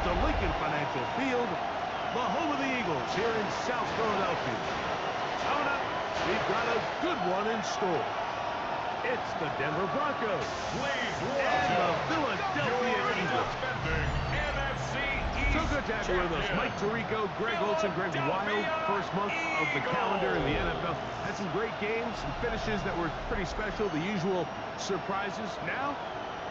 to Lincoln Financial Field, the home of the Eagles here in South Philadelphia. Coming up, we've got a good one in store. It's the Denver Broncos and the Philadelphia Eagles. So good to have you with us. Mike Tirico, Greg Olson, Greg Wild. First month of the calendar in the NFL. Had some great games, some finishes that were pretty special, the usual surprises. Now,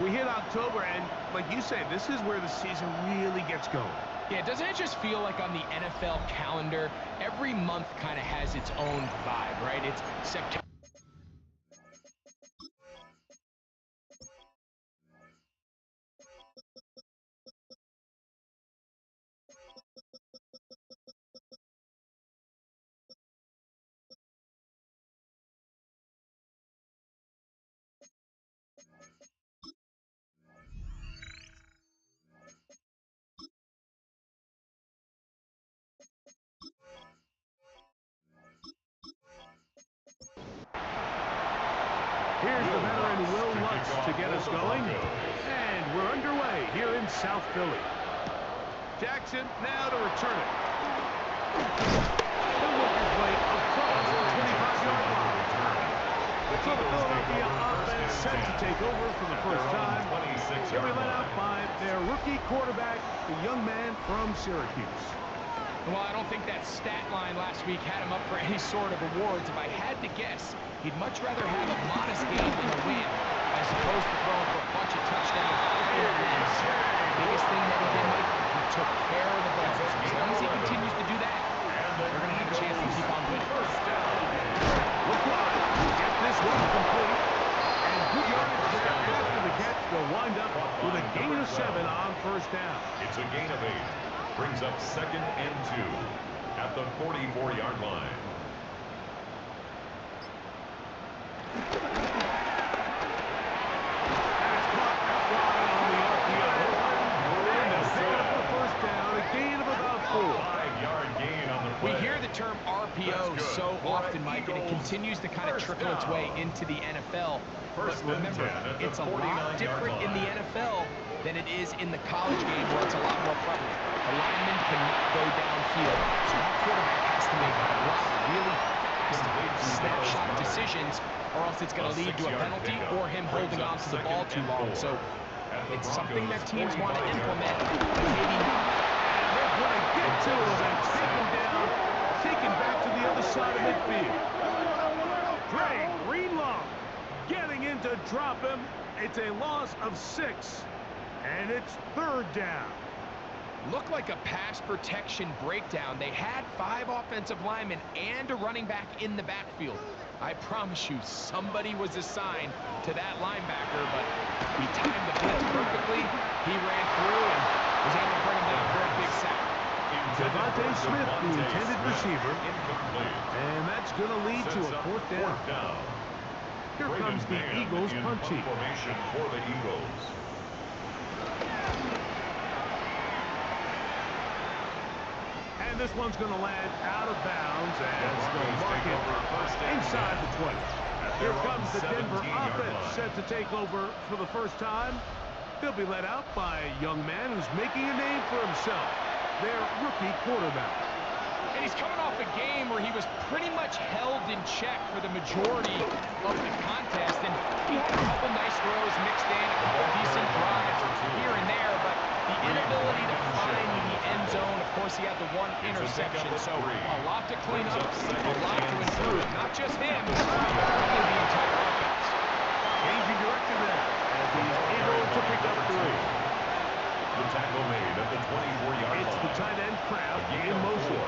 we hit October, and like you say, this is where the season really gets going. Yeah, doesn't it just feel like on the NFL calendar, every month kind of has its own vibe, right? It's September. Here's the veteran Will Lutz to get us going. And we're underway here in South Philly. Jackson now to return it. He'll work his way across the 25-yard line. So the Philadelphia offense set to take over for the first time. They'll be led out by their rookie quarterback, the young man from Syracuse. Well, I don't think that stat line last week had him up for any sort of awards. If I had to guess, he'd much rather have a modest game than a win, as opposed to throwing for a bunch of touchdowns. The biggest thing that he did, Mike, he took care of the ball. As long as he continues to do that, they're going to have a chance to keep on winning. LeBron get this one complete. And good yardage there after the catch. They'll wind up with a gain of 7 on first down. It's a gain of 8. Brings up 2nd and 2 at the 44-yard line. And it's caught outside on the RPO. And they'll pick up the first down, a gain of about 4. 5-yard gain on the play. We hear the term RPO so often, Mike, and it continues to kind of trickle its way into the NFL. But remember, it's a lot different in the NFL than it is in the college game where it's a lot more prevalent. A lineman cannot go downfield, so that quarterback has to make a lot of really snapshot decisions, or else it's going to lead to a penalty or him holding on to the ball too long. So it's something that teams want to implement, but maybe not. They're going to get to him and take him down, taken back to the other side of midfield. Dre Greenlaw getting in to drop him. It's a loss of 6, and it's 3rd down. Looked like a pass protection breakdown. They had 5 offensive linemen and a running back in the backfield. I promise you, somebody was assigned to that linebacker, but he timed the blitz perfectly. He ran through and was able to bring him down for a big sack. Devontae Smith, the intended receiver, and that's going to lead to a 4th down. Here comes the Eagles punt team. Formation for the Eagles. And this one's going to land out of bounds as they'll mark it inside the 20. Here comes the Denver offense set to take over for the first time. They'll be led out by a young man who's making a name for himself, their rookie quarterback. And he's coming off a game where he was pretty much held in check for the majority of the contest. And he had a couple nice throws mixed in, a couple decent drives here and there, but the inability to find the end zone, of course, he had the 1 interception. So a lot to clean up, a lot to improve. Not just him, but probably the entire offense. Changing direction there as he's able to pick up 3. The tackle made at the 24-yard line. It's the tight end Kraft in motion.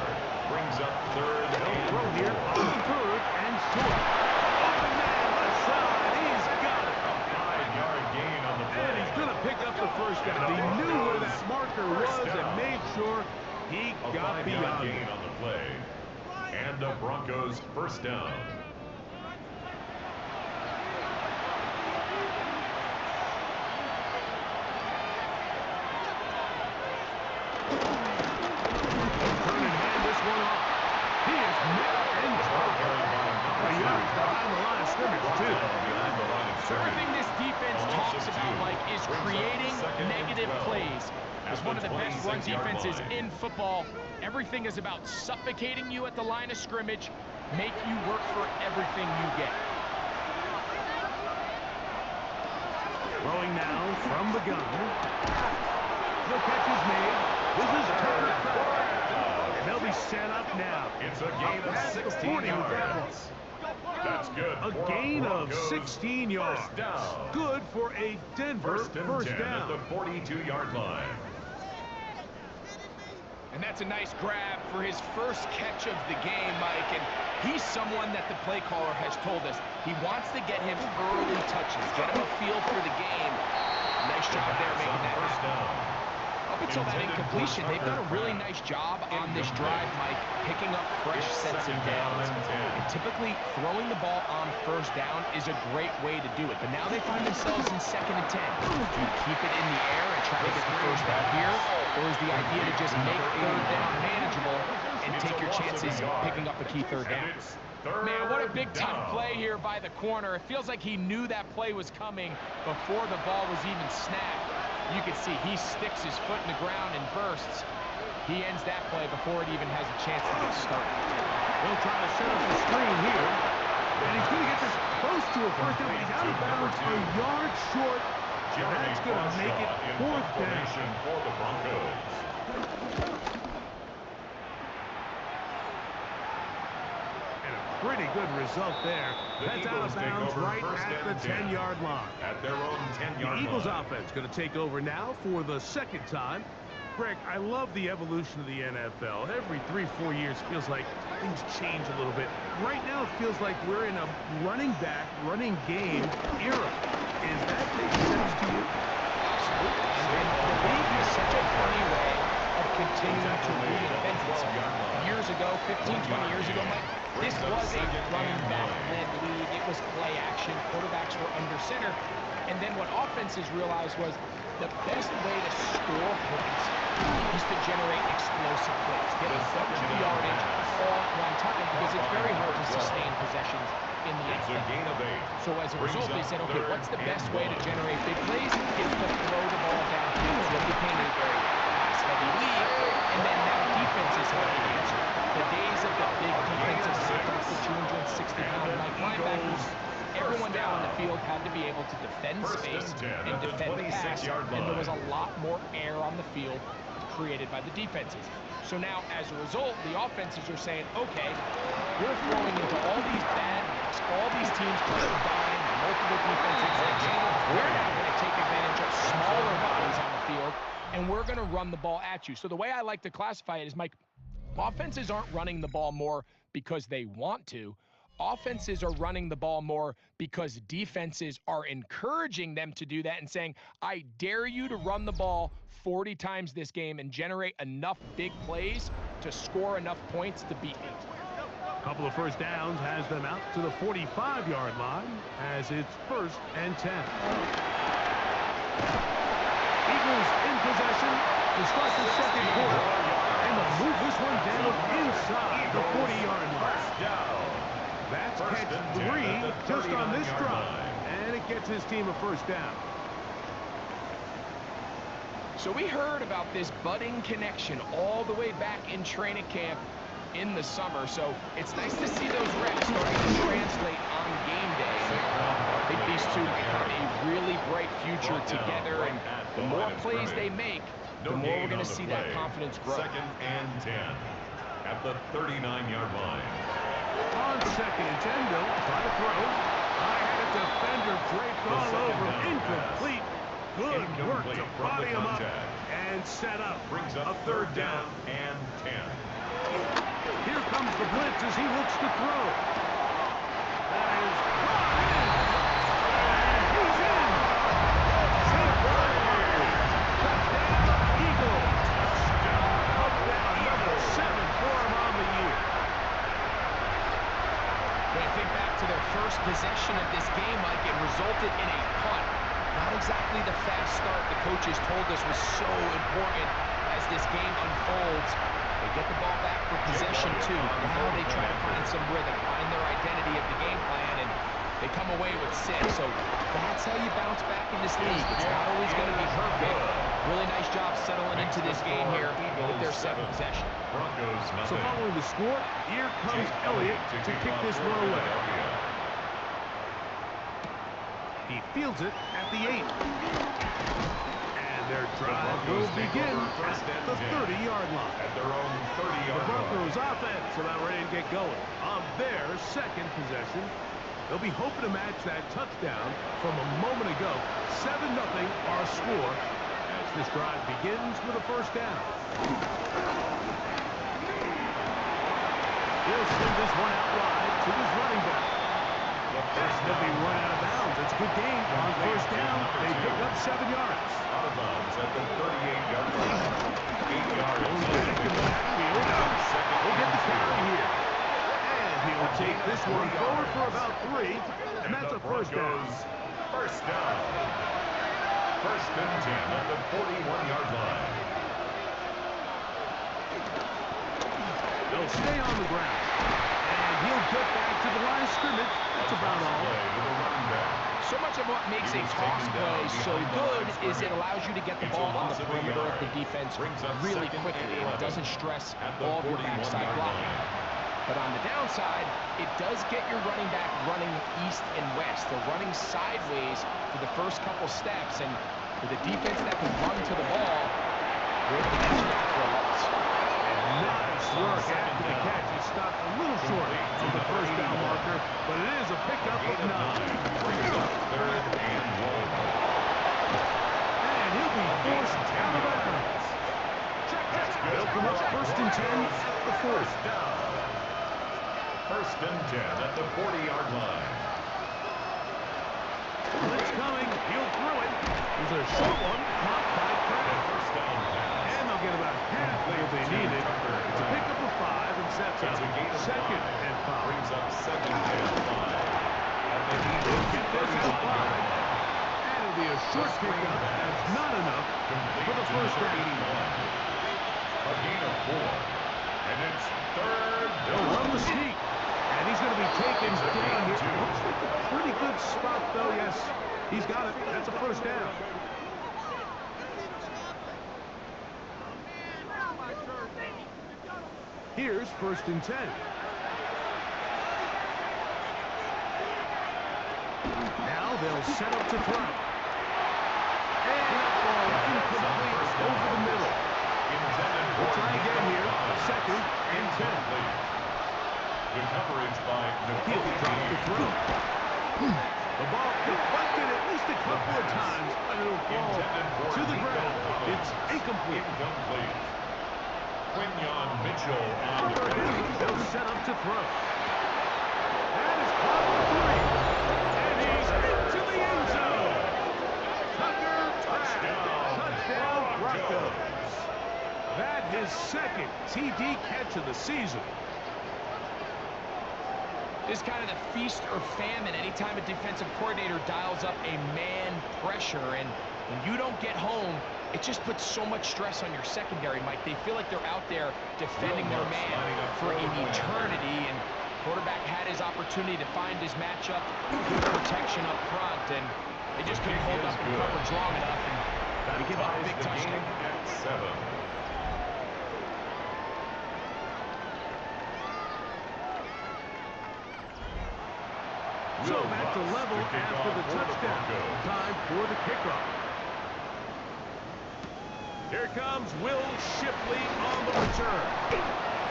Brings up 3rd and throw here on 3rd and short. Open man left side. He's got it. A 5-yard gain on the play. And he's going to pick up the first down. He knew where that marker was and made sure he got beyond it. A 5-yard gain on the play. And the Broncos first down. Everything this defense talks about, Mike, is creating negative plays. It's one of the best run defenses in football. Everything is about suffocating you at the line of scrimmage, make you work for everything you get. Throwing now from the gun. The catch is made. This is perfect. And they'll be set up now. It's a gain of 16 yards. That's good. A gain of 16 yards. First down. Good for a Denver first down. At the 42-yard line. And that's a nice grab for his first catch of the game, Mike. And he's someone that the play caller has told us he wants to get him early touches, get him a feel for the game. Nice job there making that first happen. down. Up until that incompletion, they've done a really nice job on this drive, Mike, picking up fresh sets of downs. And typically, throwing the ball on first down is a great way to do it. But now they find themselves in 2nd and 10. Do you keep it in the air and try to get the first down here? Or is the idea to just make 3rd down manageable and take your chances picking up a key 3rd down? Man, what a big-time play here by the corner. It feels like he knew that play was coming before the ball was even snapped. You can see he sticks his foot in the ground and bursts. He ends that play before it even has a chance to get started. They'll try to set up the screen here. And he's going to get this close to a first down, but he's out of bounds a yard short. And that's going to make it 4th down. For the Broncos. Pretty good result there. That's out of bounds right at the 10-yard line. At their own 10-yard line. The Eagles offense going to take over now for the 2nd time. Greg, I love the evolution of the NFL. Every 3-4 years feels like things change a little bit. Right now it feels like we're in a running back, running game era. Is that making sense to you? Absolutely. And the league is such a funny way of continuing to reinvent itself. Years ago, 15, 20 years ago, Mike, this was a running back-led league. It was play action. Quarterbacks were under center. And then what offenses realized was the best way to score points is to generate explosive plays. Get a bunch of yardage all at one time because it's very hard to sustain possessions in the NFL. So as a result, they said, okay, what's the best way to generate big plays? It's to throw the ball downfield. So it became a very pass-heavy league. And then now defenses have the answer. The days of the big defensive safeties, the 260-pound Mike linebackers, everyone down on the field had to be able to defend space and defend the pass, and there was a lot more air on the field created by the defenses. So now, as a result, the offenses are saying, okay, we're throwing into all these bad looks, all these teams combined, multiple defensive looks. We're now going to take advantage of smaller bodies on the field, and we're going to run the ball at you. So the way I like to classify it is, Mike, offenses aren't running the ball more because they want to. Offenses are running the ball more because defenses are encouraging them to do that and saying, I dare you to run the ball 40 times this game and generate enough big plays to score enough points to beat me. A couple of first downs has them out to the 45-yard line as it's 1st and 10. Eagles in possession to start the 2nd quarter. And they'll move this one down inside the 40-yard line. That's catch 3 just on this drive. And it gets his team a first down. So we heard about this budding connection all the way back in training camp in the summer. So it's nice to see those reps starting to translate on game day. I think these two have a really bright future together. And the more plays they make, the more we're going to see that confidence grow. 2nd and 10 at the 39-yard line. On 2nd and 10, they'll try to throw. I had a defender draped all over. Incomplete. Good work to body him up and set up. Brings up a 3rd down. And 10. Here comes the blitz as he looks to throw. That is brought in. And he's in. Touchdown, Eagles. Up down, number 7 for him on the year. When I think back to their first possession of this game, Mike, it resulted in a punt. Not exactly the fast start the coaches told us was so important as this game unfolds. They get the ball back for possession 2. Now they try to find some rhythm, find their identity of the game plan, and they come away with 6. So that's how you bounce back in this league. It's not always going to be perfect, Really nice job settling into this game here with their second possession. Broncos So nothing. following the score, here comes Elliott to kick this one away. He fields it at the 8. And their drive will begin at the 30-yard line. At their own 30-yard The line. Broncos offense about ready to get going on their second possession. They'll be hoping to match that touchdown from a moment ago. 7-0 our score as this drive begins with a first down. He'll send this one out wide to his running back. They'll be run out of bounds. It's a good game on first down. They pick up 7 yards. Out of bounds at the 38-yard line. 8 yards. Goes back in the backfield. We'll get the carry here. And he'll take this one forward for about 3. And that's a first down. First down. First and 10 at the 41-yard line. They'll stay on the ground. And he'll get back to the line of scrimmage. That's about all. So much of what makes a toss play so good is it allows you to get the ball on the perimeter of the defense really quickly, and it doesn't stress all of your backside blocking. But on the downside, it does get your running back running east and west. They're running sideways for the first couple steps, and with a defense that can run to the ball, really nice job for a loss. Nice work after the catch. He stopped a little short of the first down marker, but it is a pickup of 9. Third and 1. And he'll be forced out of bounds. They'll come up first and 10 at the 4. Down. First and 10 at the 40-yard line. Blitz coming. He'll throw it. There's a short one. Caught by Pratt. First down pass. And they'll get about half where they need it. It's a pickup of 5 and sets up second and 5. Brings up second and 5. At the They'll get this out wide. And it'll be a short pickup. That's not enough for the first down. A gain of 4. And it's third. They'll run the sneak. And he's going to be taken down here. Looks like a pretty good spot, though. Yes, he's got it. That's a first down. Here's first and 10. Now they'll set up to throw. And that ball incomplete over the middle. We'll try again here. Second and 10. The coverage by He'll drop the throw. The ball deflected at least a couple of times, but it'll fall to the ground. It's incomplete. Quinyon Mitchell on the Already, they'll set up to throw. That is caught for 3. And he's into the end zone. Tucker touchdown Broncos. That his second TD catch of the season. It's kind of the feast or famine anytime a defensive coordinator dials up a man pressure, and when you don't get home, it just puts so much stress on your secondary, Mike. They feel like they're out there defending their man for an eternity, and quarterback had his opportunity to find his matchup, good protection up front, and they just couldn't hold up in coverage long enough, and we give up a big touchdown. At 7. So back to level after the touchdown. Time for the kickoff. Here comes Will Shipley on the return.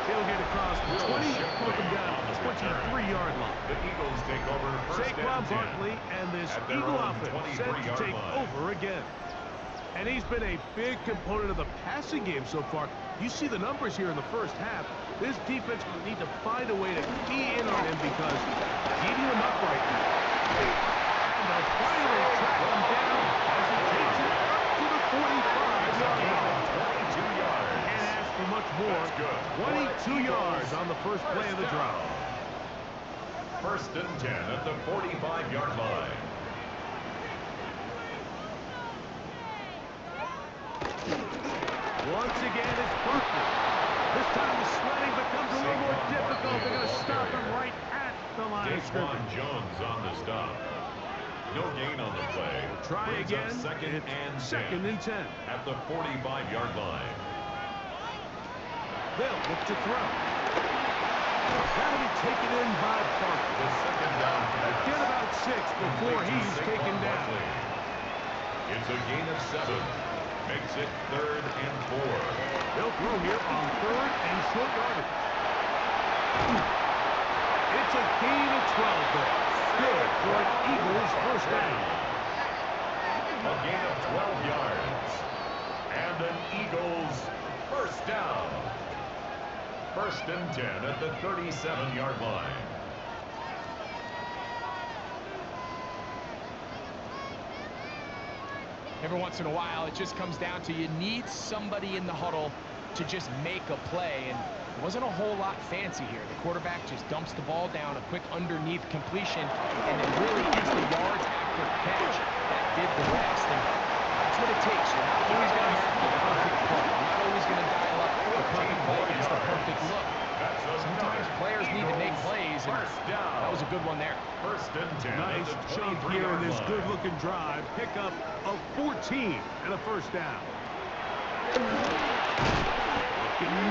He'll get across the 20, put them down to the 23-yard line. The Eagles take over first Saquon and 10. Barkley and this Eagle offense set to take over again. And he's been a big component of the passing game so far. You see the numbers here in the first half. This defense will need to find a way to key in on him because he's eating him up right now. And they'll finally track him down as he takes it up to the 45-yard line. 22 yards. Can't ask for much more. 22 yards on the first play of the drive. First and 10 at the 45-yard line. Once again, it's Barkley. This time the sledding becomes a little more difficult. They're going to stop him right at the line of scrimmage. Jones on the stop. No gain on the play. Try Brings up again. second and 10 at the 45-yard line. They'll look to throw. That'll be taken in by Parker. The second down pass. Get about 6 before he's taken down. It's a gain of 7. Makes it 3rd and 4. They'll throw here on 3rd and short yardage. It's a gain of 12 there. Good for an Eagles first down. A gain of 12 yards. And an Eagles first down. 1st and 10 at the 37-yard line. Every once in a while, it just comes down to you need somebody in the huddle to just make a play, and it wasn't a whole lot fancy here. The quarterback just dumps the ball down, a quick underneath completion, and it really is the yards after catch that did the rest, and that's what it takes. You're not always going to have the perfect play. You're not always going to dial up the perfect play against the perfect look. Sometimes players need to make plays, and that was a good one there. 1st and 10. Nice chunk here in this good-looking drive. Pick up of 14 and a first down. Looking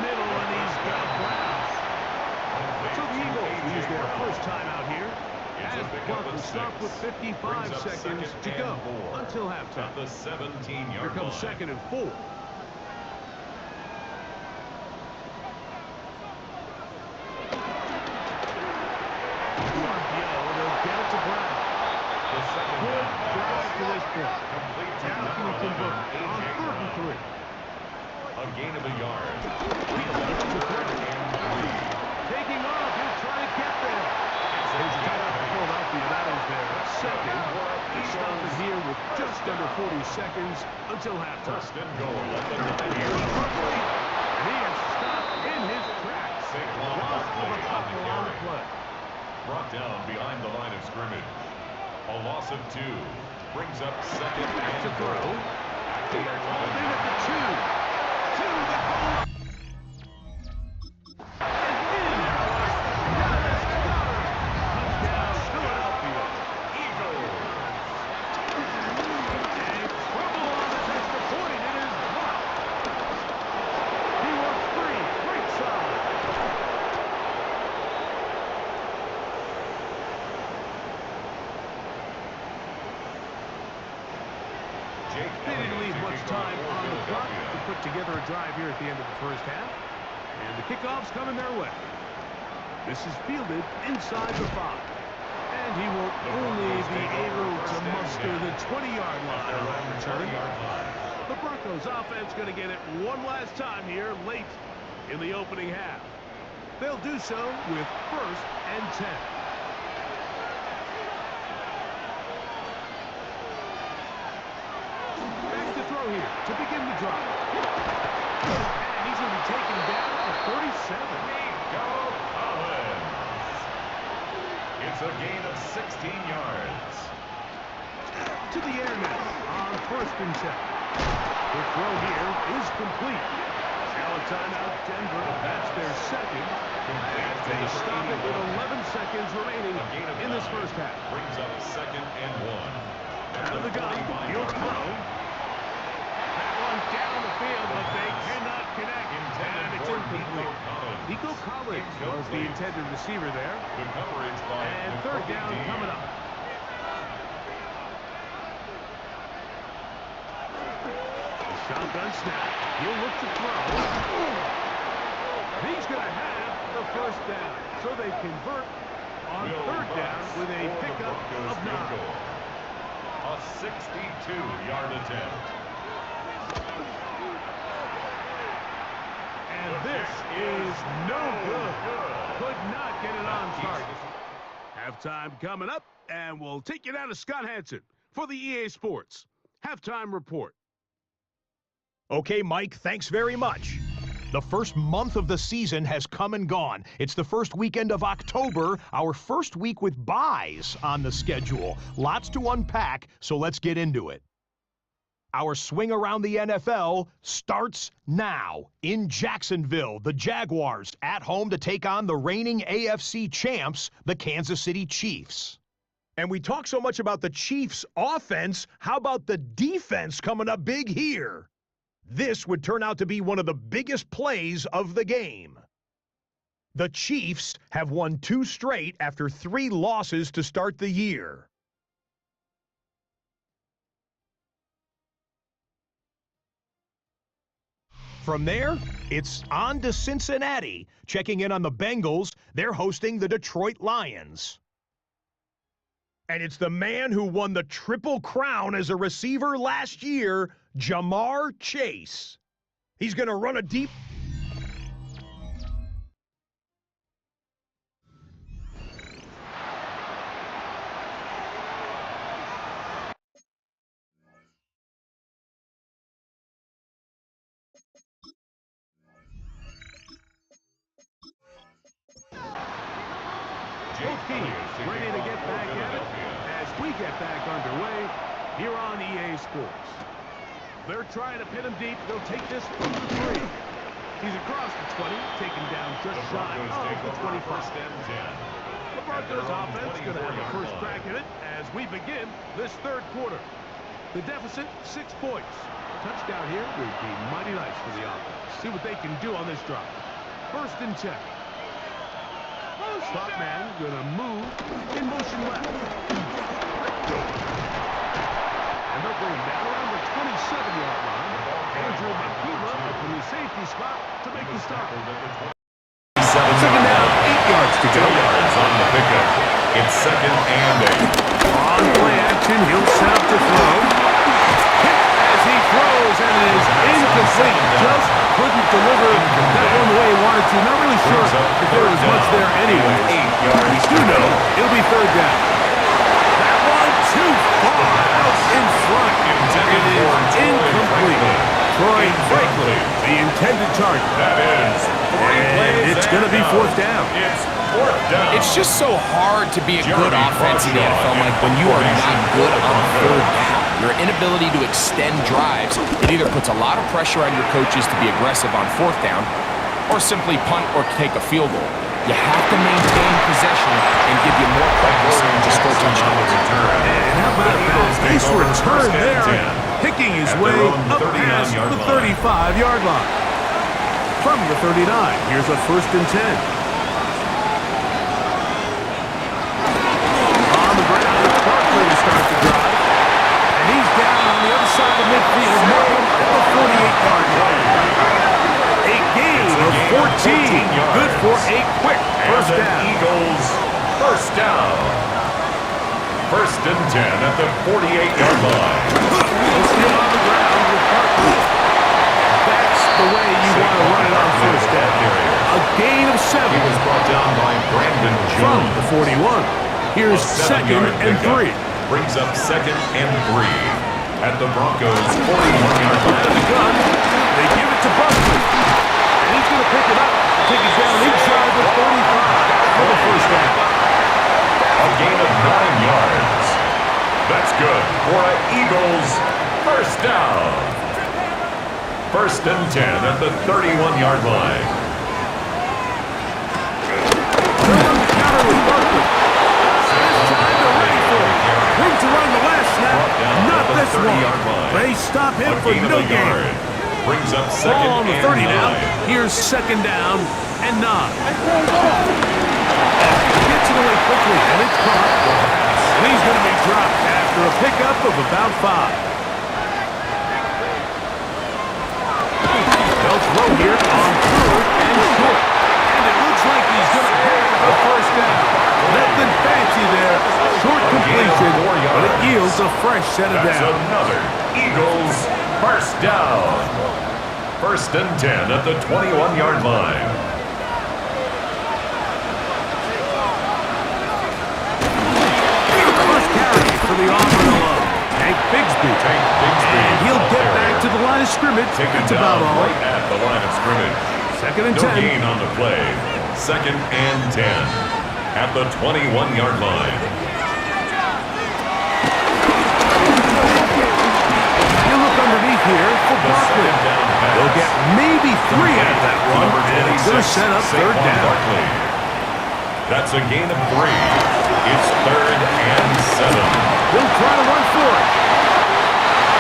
middle, and he's got Browns. So the Eagles use their first time out here. As clock will stop with 55 seconds to go until halftime. The 17-yard Here comes 2nd and 4. To this point. Now can he convert on 3rd and 3? A gain of a yard. Taking off, he'll try to get there. There's a timeout for Philadelphia. That is their 2nd. He's stopping here with just under 40 seconds until halftime. 1st and goal at the 9-yard line. And he is stopped in his tracks. Loss of a couple on the play. Brought down behind the line of scrimmage. A loss of 2. Brings up 2nd and to throw. At the 11. At the 2. To the goal. And in. Dallas Goddard. Touchdown, Philadelphia. Eagles. And trouble on the extra point. It is blocked. He works free. Great side. They didn't leave much time on the clock to put together a drive here at the end of the first half. And the kickoff's coming their way. This is fielded inside the 5. And he will only be able to muster the 20-yard line on return. The Broncos offense going to get it one last time here late in the opening half. They'll do so with 1st and 10. Here to begin the drive. And he's going to be taken down at 37. Go Collins. It's a gain of 16 yards. To the air now on 1st and 10. The throw here is complete. Now a timeout, Denver. That's their 2nd. And they stop it with 11 seconds remaining in this first half. Brings up 2nd and 1. Out of the gun, he'll throw. Down the field, but they cannot connect. And it's incomplete. Nico Collins was the intended receiver there. And 3rd down coming up. The shotgun snap. He'll look to throw. He's going to have the first down. So they convert on 3rd down with a pickup of 9. A 62-yard attempt. And this is no good. Could not get it on target. Halftime coming up, and we'll take you down to Scott Hansen for the EA Sports Halftime Report. Okay, Mike, thanks very much. The first month of the season has come and gone. It's the first weekend of October, our first week with byes on the schedule. Lots to unpack, so let's get into it. Our swing around the NFL starts now. In Jacksonville, the Jaguars at home to take on the reigning AFC champs, the Kansas City Chiefs. And we talk so much about the Chiefs' offense. How about the defense coming up big here? This would turn out to be one of the biggest plays of the game. The Chiefs have won 2 straight after 3 losses to start the year. From there, it's on to Cincinnati. Checking in on the Bengals, they're hosting the Detroit Lions. And it's the man who won the Triple Crown as a receiver last year, Jamar Chase. He's going to run a deep... Both teams ready to get back at it as we get back underway here on EA Sports. They're trying to pin him deep. They'll take this from the 3. He's across the 20, taken down just shy of the 25. The Broncos offense going to have the first crack at it as we begin this third quarter. The deficit, 6 points. A touchdown here would be mighty nice for the offense. See what they can do on this drive. 1st and 10. Slot man going to move in motion left. And they'll bring him down around the 27-yard line. Andrew Makima up in the safety spot to make the stop. 2nd down, 8 yards to go. 2 yards on the pickup. It's 2nd and 8. On play action, he'll set up to throw. Hit as he throws, and it is incomplete. Just couldn't deliver that one the way he wanted to. Not really sure if there was much there anyway. 8 yards. We do know it'll be 3rd down. That one too far out in front. It is incomplete. Troy Franklin, the intended target. That is. And it's going to be 4th down. It's 4th down. It's just so hard to be a good offense in the NFL, Mike, when you are not good on 3rd down. Your inability to extend drives, it either puts a lot of pressure on your coaches to be aggressive on 4th down or simply punt or take a field goal. You have to maintain possession and give you more practice and just score touchdowns. And how about a nice return there, picking his way up past the 35-yard line. From the 39, here's a 1st and 10. On the ground, it's Barkley to start the drive. And he's down on the other side of midfield, marking at the 48-yard line. A gain of 14. Good for a quick 1st down. Eagles 1st down. 1st and 10 at the 48-yard line. Still on the ground with Barkley. That's the way you want to run it on 1st down. A gain of 7. He was brought down by Brandon From Jones. the 41. Here's 2nd and 3. Brings up 2nd and 3 at the Broncos 41-yard line. Out of the gun, they give it to Barkley. And he's going to pick it up. Take it down inside the 35 for the 1st down. A gain of 9 yards. That's good for an Eagles 1st down. 1st and 10 at the 31-yard line. They're on the counter with Barkley. Last time they're ready for it. Room to run the last snap. Not this one. They stop him for no gain. Brings up 2nd Ball on the 30 and 9. now. Here's 2nd down and 9. Gets it away quickly, and it's caught. And he's going to be dropped after a pickup of about 5. They'll throw here on 3rd and short. And it looks like he's going to have a 1st down. Nothing fancy there. Short completion, but it yields a fresh set of That's downs. another Eagles 1st down. 1st and 10 at the 21-yard line. First carry for the Auburn alum, Tank Bigsby. And he'll get back to the line of scrimmage. That's about all. Right at the line of scrimmage. 2nd and 10. No gain on the play. 2nd and 10 at the 21-yard line. You look underneath here for Barkley. They'll get maybe 3 out of that one. And it's going to set up 3rd down. That's a gain of 3. It's 3rd and 7. He'll try to run for it.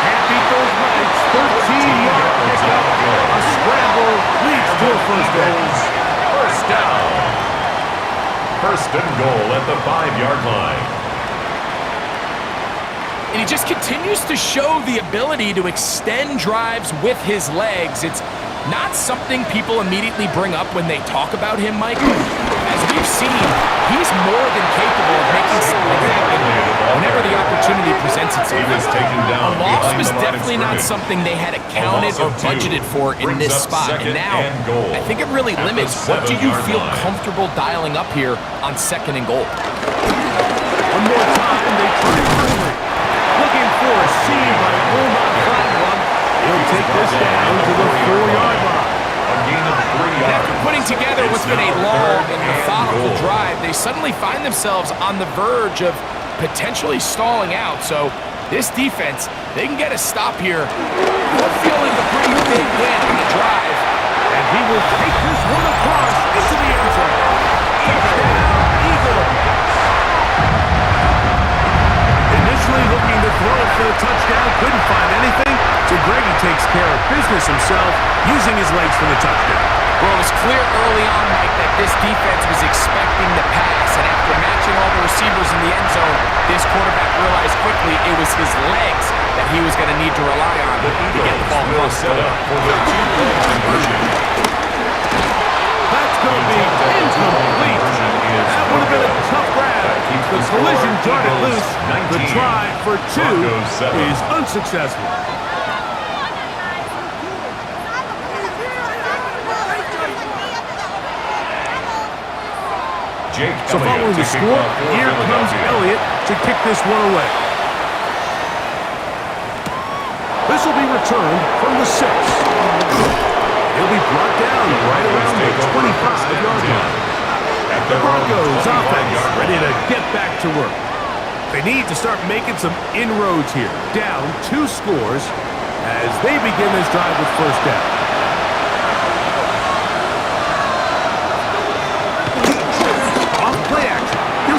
Can't beat those legs. 13-yard pickup. A scramble leads to a first down. First down. First and goal at the 5-yard line. And he just continues to show the ability to extend drives with his legs. It's not something people immediately bring up when they talk about him, Mike, but as we've seen, he's more than capable of making something happen whenever the opportunity presents itself. A loss was definitely not something they had accounted or budgeted for in this spot, and now I think it really limits what do you feel comfortable dialing up here on 2nd and goal. One more time, they try quickly. Looking for a seam, but it will not find one. He'll take this down to the 4-yard line. And after putting together what's been a long and methodical drive, they suddenly find themselves on the verge of potentially stalling out. So this defense, they can get a stop here. They're feeling a pretty big win on the drive. And he will take this one across into the end zone. Touchdown, Eagles. Initially looking to throw it for the touchdown, couldn't find anything. So Greggy takes care of business himself, using his legs for the touchdown. Well, it was clear early on, Mike, that this defense was expecting the pass, and after matching all the receivers in the end zone, this quarterback realized quickly it was his legs that he was going to need to rely on to get the ball across the goal. That's going to be incomplete. That would have been a tough grab. The collision darted loose. The try for 2 is unsuccessful. So following the score, here comes Elliott to kick this one away. This will be returned from the 6. He'll be brought down right around the 25-yard line. The Broncos offense ready to get back to work. They need to start making some inroads here. Down 2 scores as they begin this drive with first down.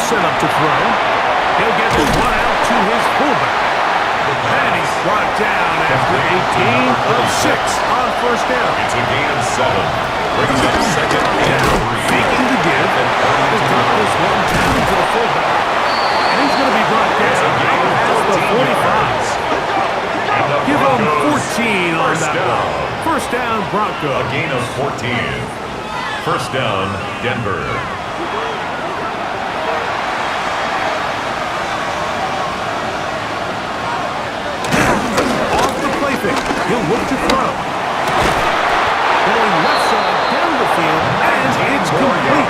Set up to throw. He'll get this one out to his fullback. And he's brought down after a gain of 6 on first down. It's a gain of 7. Brings up 2nd and 3. Faking the give. He'll drop this one down to the fullback. And he's going to be brought down at the 45. Give him 14 on that one. First down, Broncos. A gain of 14. First down, Denver. He'll look to throw. Going left side down the field, and it's complete.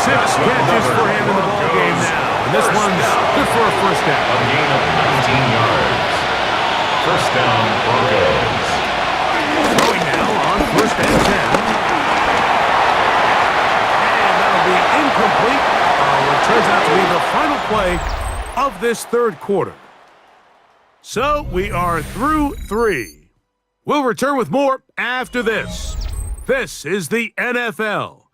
6 catches for him in the ballgame now. And this one's good for a first down. A gain of 19 yards. First down, Broncos. Throwing now on first and 10. And that'll be incomplete. What turns out to be the final play of this 3rd quarter. So we are through 3. We'll return with more after this. This is the NFL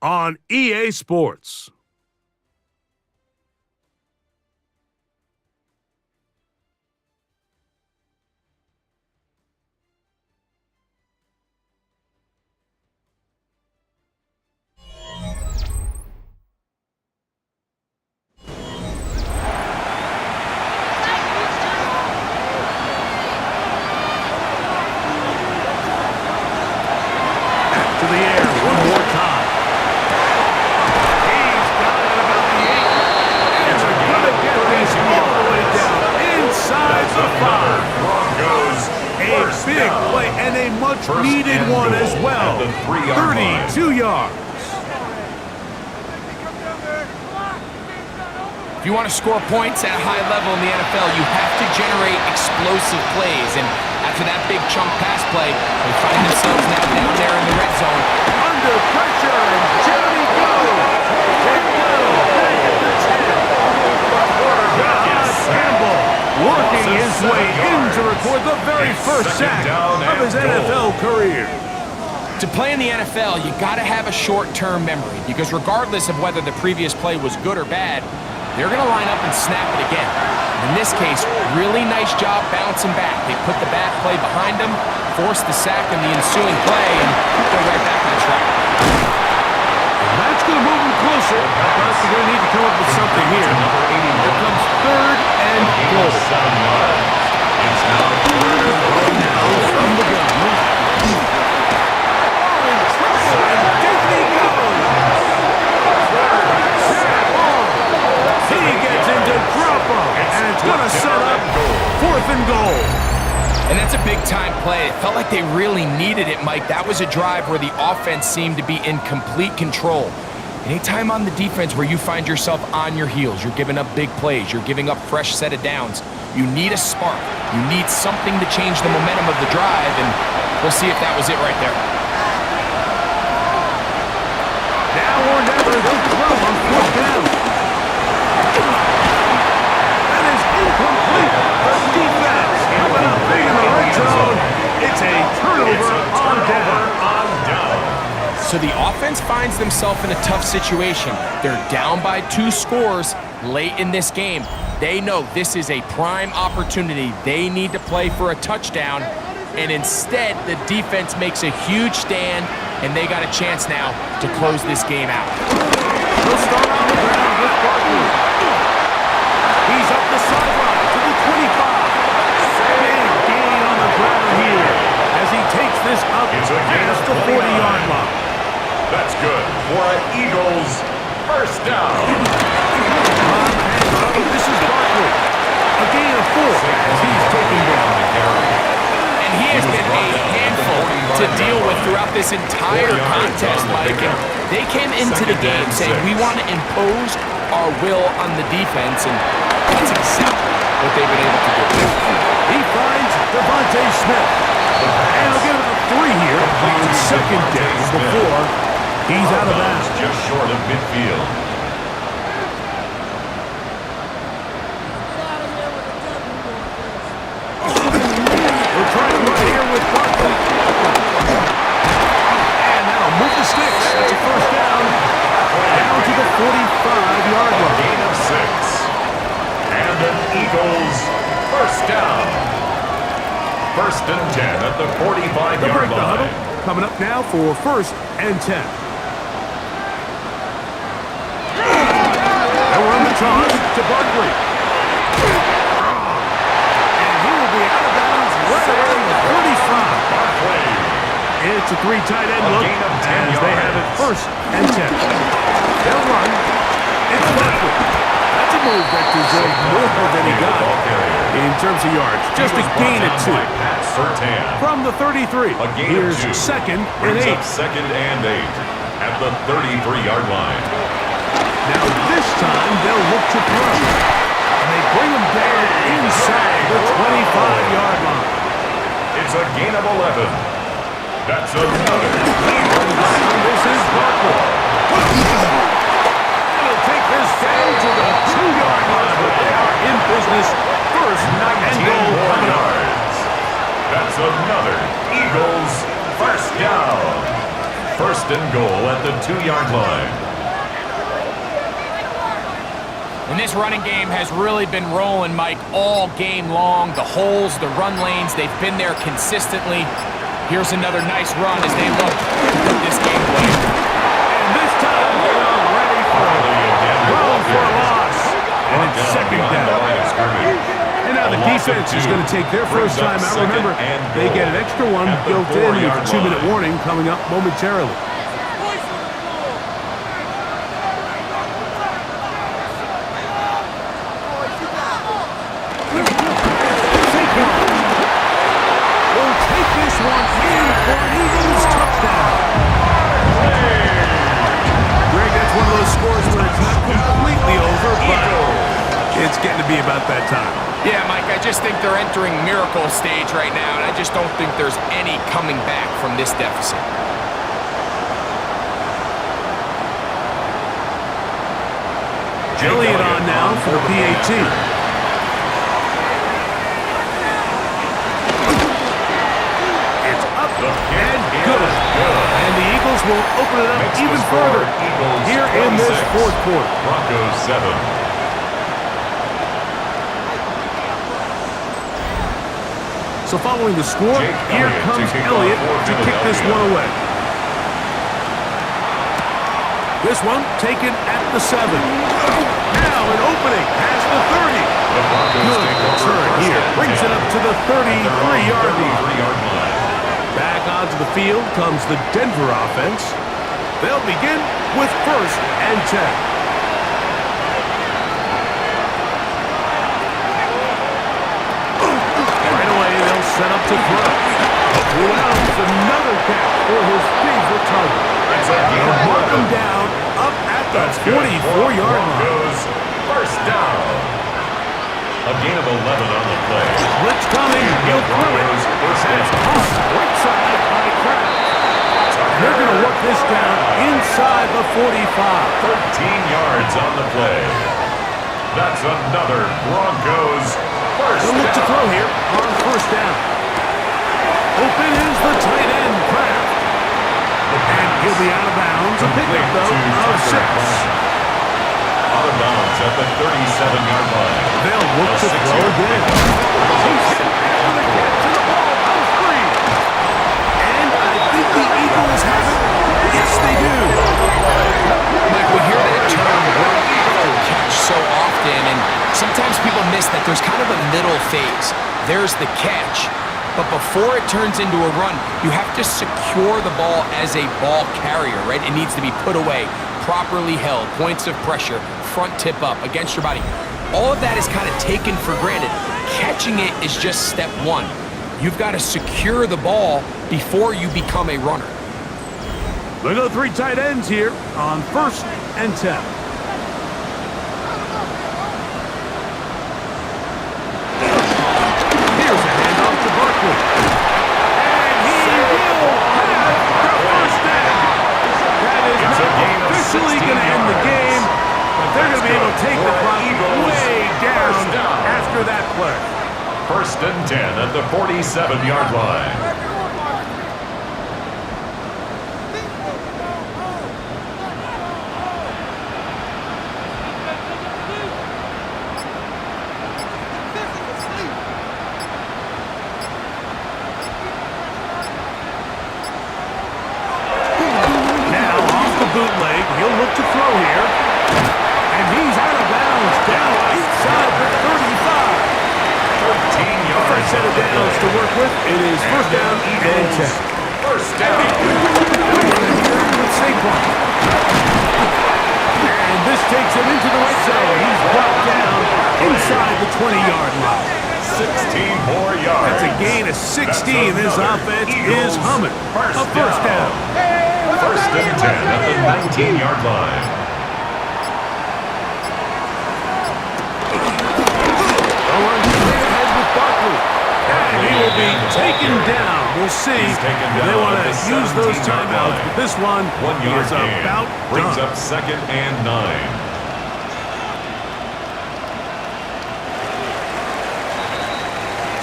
on EA Sports. To the air one more time. He's got it about the 8. And they're going to get this all the way down inside the 5. Broncos. A big play and a much-needed one as well. 32 yards. If you want to score points at a high level in the NFL, you have to generate explosive plays. And after that big chunk pass play, they find themselves now down there in the red zone. Under pressure, and Johnny goes. Campbell working his way in to record the very first sack of his NFL career. To play in the NFL, you got to have a short-term memory because regardless of whether the previous play was good or bad, they're going to line up and snap it again. In this case, really nice job bouncing back. They put the bad play behind them, forced the sack in the ensuing play, and they're right back on track. And that's going to move them closer. But they're going to need to come up with something here. Here comes 3rd and goal. It's now 3rd and goal now from the gun. He gets into trouble, and it's going to set up 4th and goal. And that's a big-time play. It felt like they really needed it, Mike. That was a drive where the offense seemed to be in complete control. Anytime on the defense where you find yourself on your heels, you're giving up big plays, you're giving up fresh set of downs, you need a spark. You need something to change the momentum of the drive, and we'll see if that was it right there. Now or never, they'll throw on 4th down. That is incomplete. The defense coming up big in the red zone. It's a turnover on down. So the offense finds themselves in a tough situation. They're down by 2 scores late in this game. They know this is a prime opportunity. They need to play for a touchdown, and instead the defense makes a huge stand, and they got a chance now to close this game out. They'll start on the ground with Barkley. He's up the sideline to the 25. Big gain on the ground here as he takes this up past the 40-yard line. That's good for an Eagles first down. This is Barkley. A gain of 4 as he's taken down. And he has been a handful to deal with throughout this entire contest, Mike. And they came into the game saying, we want to impose our will on the defense, and that's exactly what they've been able to do. He finds Devontae Smith. And he'll give it a 3 here on 2nd down before he's out of bounds. Just short of midfield. We're trying to run here with Barkley. And that'll move the sticks. That's a first down. Down to the 45-yard line. Gain of 6. And an Eagles first down. 1st and 10 at the 45-yard line. Coming up now for 1st and 10. They'll run the toss to Barkley. And he will be out of bounds right around the 35. Barkley. It's a 3 tight end look gain of 10 as they have it 1st and 10. They'll run. It's Barkley. That's a move that deserved more than he got in terms of yards. Just a gain of 2. From the 33, here's 2nd and 8. 2nd and 8 at the 33-yard line. Now this time they'll look to throw. And they bring him down inside the 25-yard line. It's a gain of 11. That's another. This is Barkley. He'll take this down to the 2-yard line, but they are in business. 1st and goal coming up. That's another Eagles first down. 1st and goal at the 2-yard line. And this running game has really been rolling, Mike, all game long. The holes, the run lanes, they've been there consistently. Here's another nice run as they look to put this game away. And this time they are ready for a loss. And it's 2nd down. And now the defense is going to take their first time out. Remember, they get an extra one built in with a 2-minute warning coming up momentarily. We'll take this one in for an Eagles touchdown. Greg, that's one of those scores where it's not completely over, but it's getting to be about that time. Yeah, Mike, I just think they're entering miracle stage right now, and I just don't think there's any coming back from this deficit. Elliott on now for the PAT. It's up and good. will open it up even further here in this fourth quarter. Broncos 7. So following the score, here comes Elliott to kick this one away. This one taken at the 7. Now an opening past the 30. Good return here. Brings it up to the 33-yard line. Back onto the field comes the Denver offense. They'll begin with 1st and 10. Right away, they'll set up to throw. Allows another catch for his favorite target. They'll mark him down up at the 44-yard line. First down. A gain of 11 on the play. Blitz coming. He'll throw it. That's caught right side by Kraft. They're going to work this down inside the 45. 13 yards on the play. That's another Broncos first down. They'll look to throw here on 1st down. Open is the tight end, Kraft. And he'll be out of bounds. A pickup, though, of 6. Out of bounds at the 37-yard line. They'll look to throw again. He's hit after the catch, and the ball goes free. And I think the Eagles have it. Yes, they do. Mike, we hear that term catch so often, and sometimes people miss that there's kind of a middle phase. There's the catch. But before it turns into a run, you have to secure the ball as a ball carrier, right? It needs to be put away, properly held, points of pressure, front tip up against your body. All of that is kind of taken for granted. Catching it is just step 1. You've got to secure the ball before you become a runner. They go 3 tight ends here on 1st and 10. Officially going to end the game, but they're going to be able to take the clock way down after that play. 1st and 10 at the 47-yard line. Bootleg, he'll look to throw here, and he's out of bounds down inside the 35. 13 yards. First set of downs to work with. It is 1st down and 10. First down. With Saquon. And this takes him into the right zone. He's brought down inside the 20-yard line. 16 more yards. That's a gain of 16. This offense is humming. A 1st down. 1st and 10 at the 19-yard line. And he will be taken down. We'll see if they want to use those timeouts. But this one is about brings done. up 2nd and 9.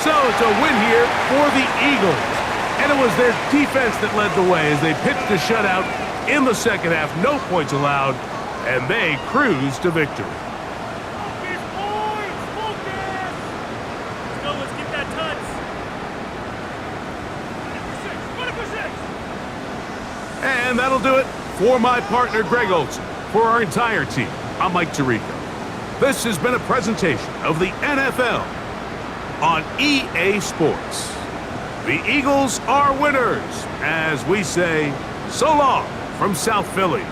So it's a win here for the Eagles. And it was their defense that led the way as they pitched a shutout in the 2nd half. No points allowed, and they cruised to victory. Let's get that touch. And that'll do it for my partner, Greg Olson. For our entire team, I'm Mike Tirico. This has been a presentation of the NFL on EA Sports. The Eagles are winners, as we say, so long from South Philly.